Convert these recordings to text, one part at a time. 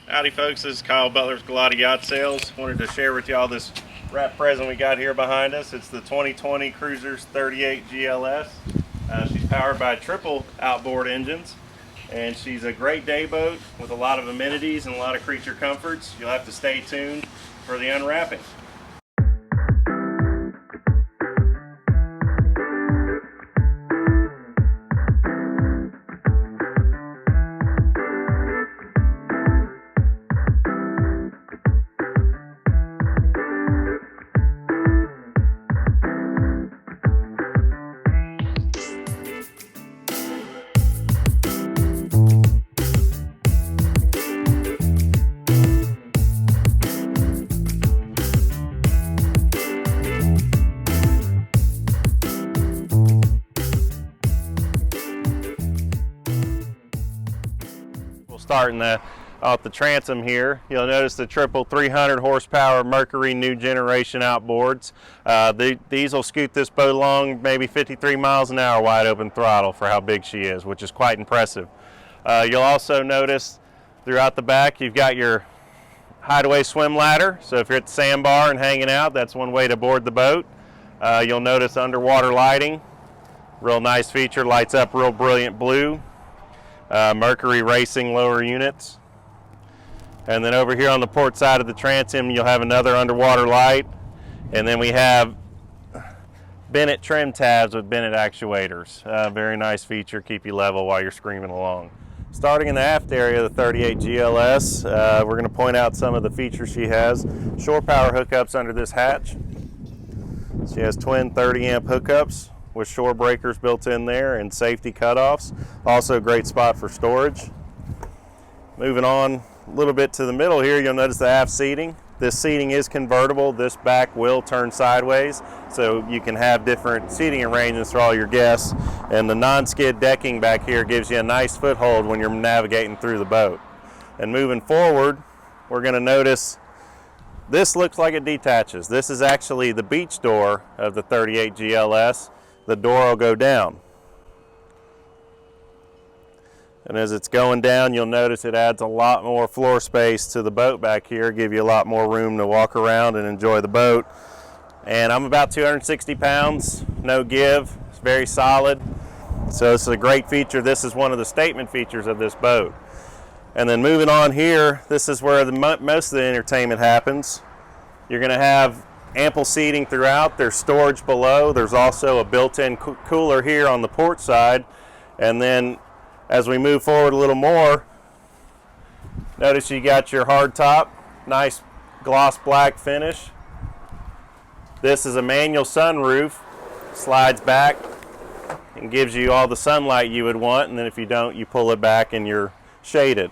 Howdy folks, this is Kyle Butler's Cruisers Yacht Sales. Wanted to share with y'all this wrap present we got here behind us. It's the 2020 Cruisers 38 GLS. She's powered by triple outboard engines, and she's a great day boat with a lot of amenities and a lot of creature comforts. You'll have to stay tuned for the unwrapping. Starting off the transom here, you'll notice the triple 300 horsepower Mercury new generation outboards. These will scoot this boat along maybe 53 miles an hour wide open throttle for how big she is, which is quite impressive. You'll also notice throughout the back you've got your hideaway swim ladder, so if you're at the sandbar and hanging out, that's one way to board the boat. You'll notice underwater lighting, real nice feature, lights up real brilliant blue. Mercury Racing lower units. And then over here on the port side of the transom you'll have another underwater light, and then we have Bennett trim tabs with Bennett actuators. Very nice feature, keep you level while you're screaming along. Starting in the aft area of the 38 GLS, we're going to point out some of the features she has. Shore power hookups under this hatch. She has twin 30 amp hookups with shore breakers built in there and safety cutoffs. Also a great spot for storage. Moving on a little bit to the middle here, you'll notice the aft seating. This seating is convertible. This back will turn sideways, so you can have different seating arrangements for all your guests. And the non-skid decking back here gives you a nice foothold when you're navigating through the boat. And moving forward, we're gonna notice this looks like it detaches. This is actually the beach door of the 38 GLS. The door will go down. And as it's going down, you'll notice it adds a lot more floor space to the boat back here, give you a lot more room to walk around and enjoy the boat. And I'm about 260 pounds, no give, it's very solid. So this is a great feature. This is one of the statement features of this boat. And then moving on here, this is where most of the entertainment happens. You're gonna have ample seating throughout. There's storage below. There's also a built-in cooler here on the port side. And then as we move forward a little more, notice you got your hard top, nice gloss black finish. This is a manual sunroof, slides back and gives you all the sunlight you would want, and then if you don't, you pull it back and you're shaded.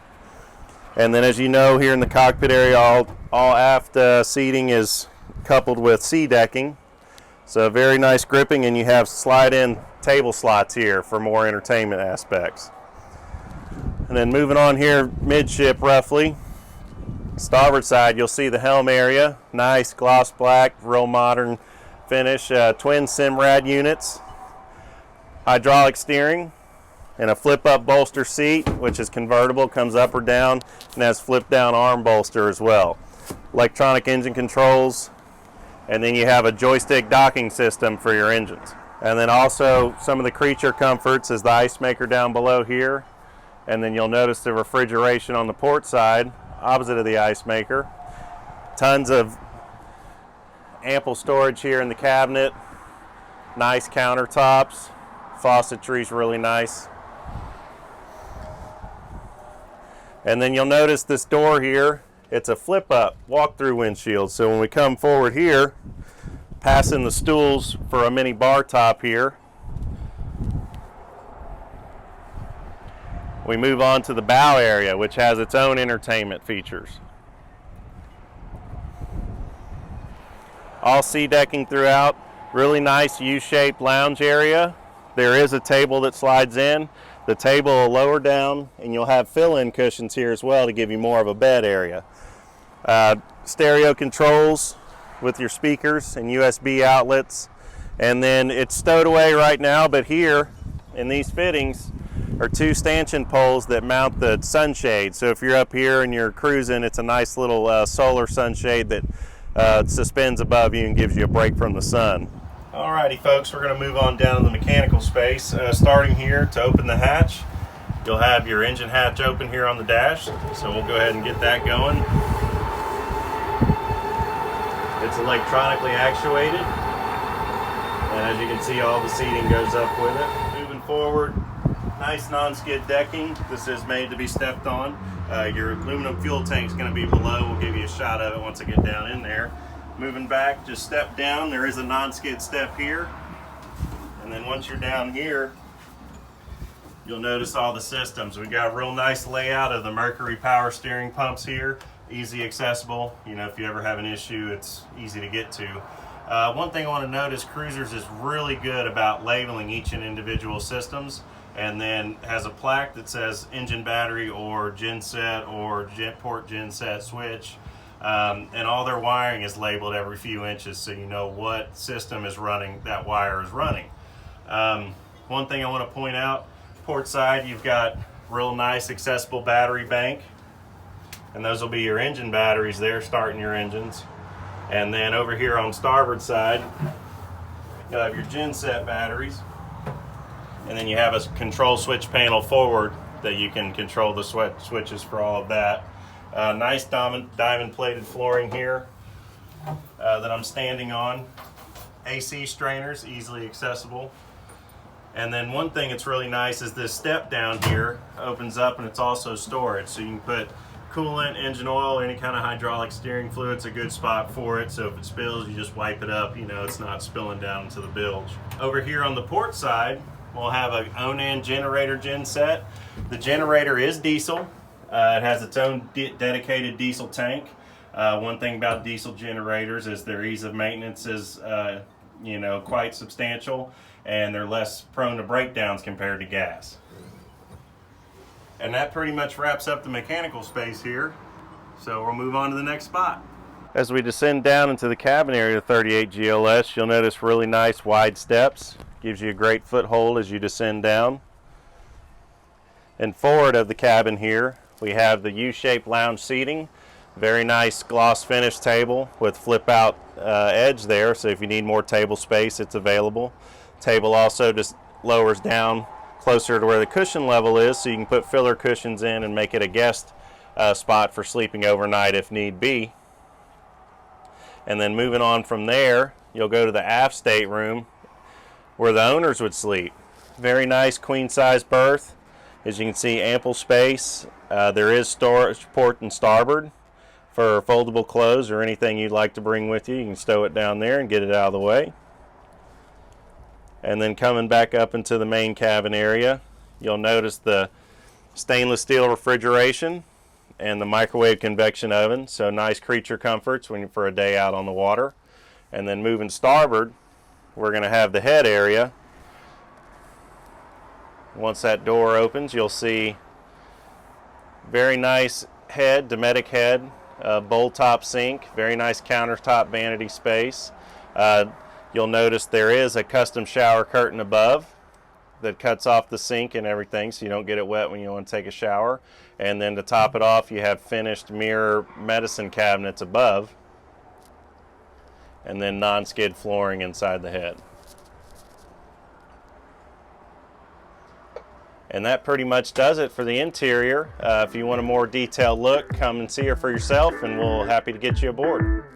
And then as you know, here in the cockpit area, all aft seating is coupled with sea decking, so very nice gripping, and you have slide-in table slots here for more entertainment aspects. And then moving on here midship roughly, starboard side, you'll see the helm area, nice gloss black, real modern finish, twin Simrad units, hydraulic steering, and a flip-up bolster seat, which is convertible, comes up or down, and has flip-down arm bolster as well. Electronic engine controls, and then you have a joystick docking system for your engines. And then also some of the creature comforts is the ice maker down below here, and then you'll notice the refrigeration on the port side opposite of the ice maker. Tons of ample storage here in the cabinet, nice countertops, faucetry's really nice. And then you'll notice this door here, it's a flip-up walk-through windshield. So when we come forward here, passing the stools for a mini bar top here, we move on to the bow area, which has its own entertainment features. All sea decking throughout, really nice U-shaped lounge area. There is a table that slides in. The table will lower down, and you'll have fill-in cushions here as well to give you more of a bed area. Stereo controls with your speakers and USB outlets, and then it's stowed away right now, but here in these fittings are two stanchion poles that mount the sunshade. So if you're up here and you're cruising, it's a nice little solar sunshade that suspends above you and gives you a break from the sun. Alrighty folks, we're going to move on down to the mechanical space. Starting here, to open the hatch, you'll have your engine hatch open here on the dash. So we'll go ahead and get that going. It's electronically actuated, and as you can see, all the seating goes up with it. Moving forward, nice non-skid decking. This is made to be stepped on. Your aluminum fuel tank is going to be below. We'll give you a shot of it once I get down in there. Moving back, just step down. There is a non-skid step here, and then once you're down here, you'll notice all the systems. We got a real nice layout of the Mercury power steering pumps here. Easy accessible. You know, if you ever have an issue, it's easy to get to. One thing I want to note is Cruisers is really good about labeling each and individual systems, and then has a plaque that says engine battery or genset or port genset switch. And all their wiring is labeled every few inches, so you know what system is running, that wire is running. One thing I want to point out, port side, you've got real nice accessible battery bank, and those will be your engine batteries there, starting your engines. And then over here on starboard side, you'll have your genset batteries, and then you have a control switch panel forward that you can control the switches for all of that. Nice diamond plated flooring here that I'm standing on. AC strainers, easily accessible. And then one thing that's really nice is this step down here opens up, and it's also storage. So you can put coolant, engine oil, any kind of hydraulic steering fluid. It's a good spot for it. So if it spills, you just wipe it up. You know, it's not spilling down into the bilge. Over here on the port side, we'll have a Onan generator genset. The generator is diesel. It has its own dedicated diesel tank. One thing about diesel generators is their ease of maintenance is you know, quite substantial, and they're less prone to breakdowns compared to gas. And that pretty much wraps up the mechanical space here. So we'll move on to the next spot. As we descend down into the cabin area of 38 GLS, you'll notice really nice wide steps. Gives you a great foothold as you descend down. And forward of the cabin here, we have the U-shaped lounge seating. Very nice gloss finish table with flip out edge there, so if you need more table space, it's available. Table also just lowers down closer to where the cushion level is, so you can put filler cushions in and make it a guest spot for sleeping overnight if need be. And then moving on from there, you'll go to the aft stateroom where the owners would sleep. Very nice queen size berth. As you can see, ample space. There is storage port and starboard for foldable clothes or anything you'd like to bring with you. You can stow it down there and get it out of the way. And then coming back up into the main cabin area, you'll notice the stainless steel refrigeration and the microwave convection oven. So nice creature comforts when you're for a day out on the water. And then moving starboard, we're going to have the head area. Once that door opens, you'll see very nice head, Dometic head, bowl top sink, very nice countertop vanity space. You'll notice there is a custom shower curtain above that cuts off the sink and everything, so you don't get it wet when you want to take a shower. And then to top it off, you have finished mirror medicine cabinets above, and then non-skid flooring inside the head. And that pretty much does it for the interior. If you want a more detailed look, come and see her for yourself, and we'll happy to get you aboard.